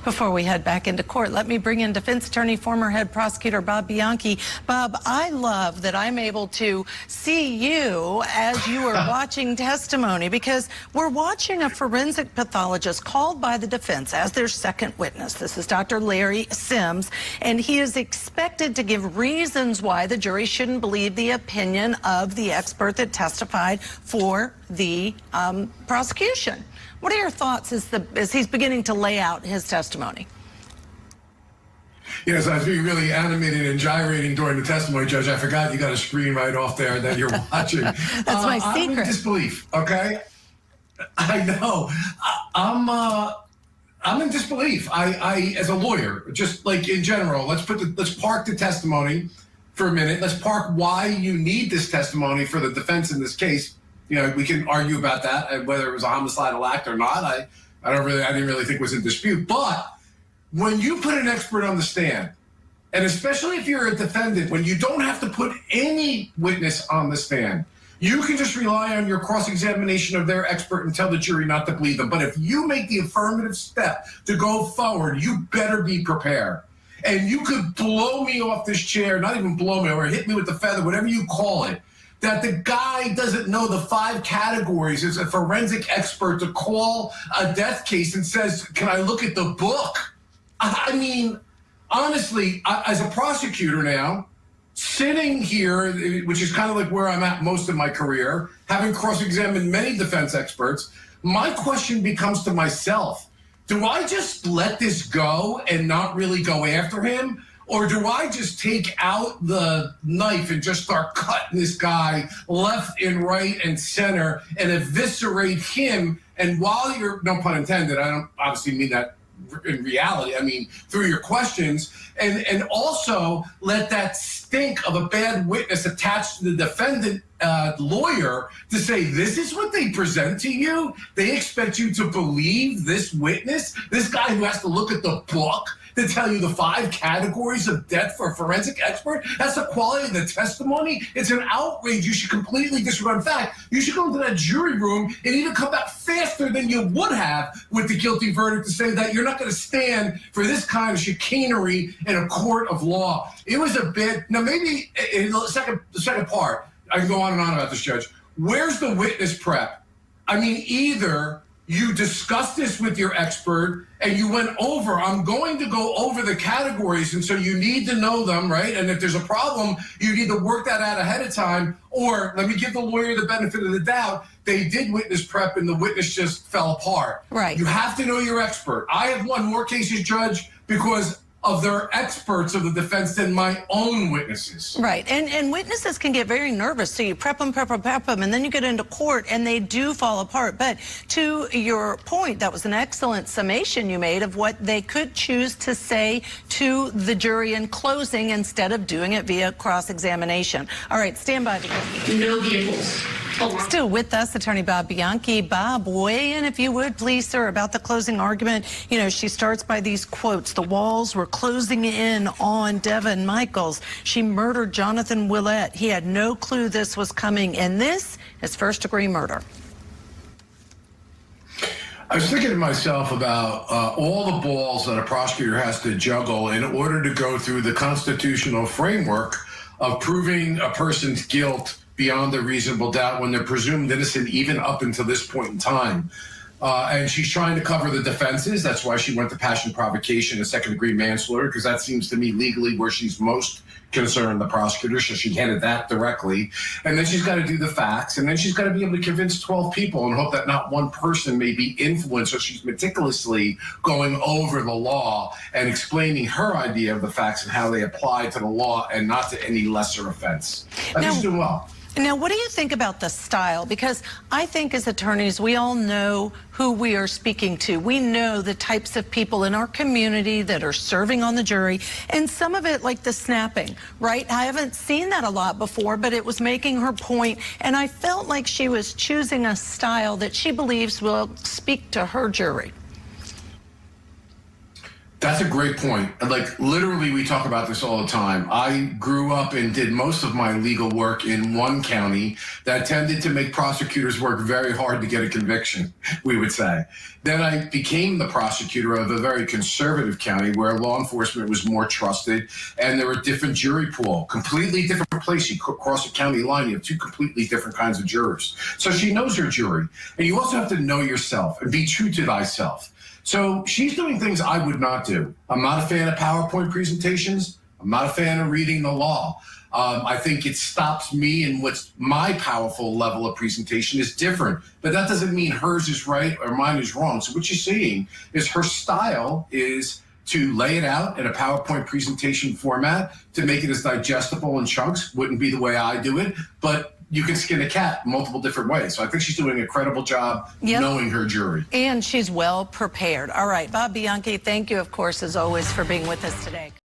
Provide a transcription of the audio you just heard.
Before we head back into court, let me bring in defense attorney, former head prosecutor Bob Bianchi. Bob, I love that I'm able to see you as you are watching testimony, because we're watching a forensic pathologist called by the defense as their second witness. This is Dr. Larry Sims, and he is expected to give reasons why the jury shouldn't believe the opinion of the expert that testified for the prosecution. What are your thoughts as he's beginning to lay out his testimony? Yes, I was being really animated and gyrating during the testimony, Judge. I forgot you got a screen right off there that you're watching. That's my secret. I'm in disbelief, okay? I know. I'm in disbelief. I, as a lawyer, just like in general, let's park the testimony for a minute. Let's park why you need this testimony for the defense in this case. You know, we can argue about that, whether it was a homicidal act or not. I didn't really think was in dispute. But when you put an expert on the stand, and especially if you're a defendant, when you don't have to put any witness on the stand, you can just rely on your cross-examination of their expert and tell the jury not to believe them. But if you make the affirmative step to go forward, you better be prepared. And you could blow me off this chair, not even blow me, or hit me with the feather, whatever you call it, that the guy doesn't know the 5 categories as a forensic expert to call a death case and says, can I look at the book? I mean, honestly, as a prosecutor now, sitting here, which is kind of like where I'm at most of my career, having cross-examined many defense experts, my question becomes to myself, do I just let this go and not really go after him? Or do I just take out the knife and just start cutting this guy left and right and center and eviscerate him? And while you're, no pun intended, I don't obviously mean that in reality, I mean through your questions, and also let that stink of a bad witness attached to the defendant lawyer to say, this is what they present to you? They expect you to believe this witness? This guy who has to look at the book to tell you the 5 categories of death for a forensic expert? That's the quality of the testimony? It's an outrage you should completely disregard. In fact, you should go into that jury room and even come back faster than you would have with the guilty verdict to say that you're not going to stand for this kind of chicanery in a court of law. It was a bit, now maybe in the second part, I can go on and on about this, Judge. Where's the witness prep? I mean, either you discussed this with your expert and you went over, I'm going to go over the categories, and so you need to know them, right? And if there's a problem, you need to work that out ahead of time. Or let me give the lawyer the benefit of the doubt. They did witness prep and the witness just fell apart. Right. You have to know your expert. I have won more cases, Judge, because of their experts of the defense than my own witnesses. Right, and witnesses can get very nervous, so you prep them, and then you get into court and they do fall apart. But to your point, that was an excellent summation you made of what they could choose to say to the jury in closing instead of doing it via cross-examination. All right, stand by. No vehicles. Still with us, Attorney Bob Bianchi. Bob, weigh in if you would, please, sir, about the closing argument. You know, she starts by these quotes. The walls were closing in on Devin Michaels. She murdered Jonathan Willett. He had no clue this was coming, and this is first-degree murder. I was thinking to myself about all the balls that a prosecutor has to juggle in order to go through the constitutional framework of proving a person's guilt beyond a reasonable doubt when they're presumed innocent, even up until this point in time. And she's trying to cover the defenses. That's why she went to passion provocation and second-degree manslaughter, because that seems to me legally where she's most concerned, the prosecutor, so she headed that directly. And then she's got to do the facts, and then she's got to be able to convince 12 people and hope that not one person may be influenced. So she's meticulously going over the law and explaining her idea of the facts and how they apply to the law and not to any lesser offense. I think she's doing well. Now, what do you think about the style? Because I think as attorneys, we all know who we are speaking to. We know the types of people in our community that are serving on the jury, and some of it, like the snapping, right? I haven't seen that a lot before, but it was making her point, and I felt like she was choosing a style that she believes will speak to her jury. That's a great point. And like literally, we talk about this all the time. I grew up and did most of my legal work in one county that tended to make prosecutors work very hard to get a conviction, we would say. Then I became the prosecutor of a very conservative county where law enforcement was more trusted, and there were different jury pool, completely different place. You cross a county line, you have two completely different kinds of jurors. So she knows her jury. And you also have to know yourself and be true to thyself. So she's doing things I would not do. I'm not a fan of PowerPoint presentations. I'm not a fan of reading the law. I think it stops me, and what's my powerful level of presentation is different. But that doesn't mean hers is right or mine is wrong. So what you're seeing is her style is to lay it out in a PowerPoint presentation format to make it as digestible in chunks. Wouldn't be the way I do it, but you can skin a cat multiple different ways. So I think she's doing an incredible job knowing her jury. And she's well prepared. All right, Bob Bianchi, thank you, of course, as always, for being with us today.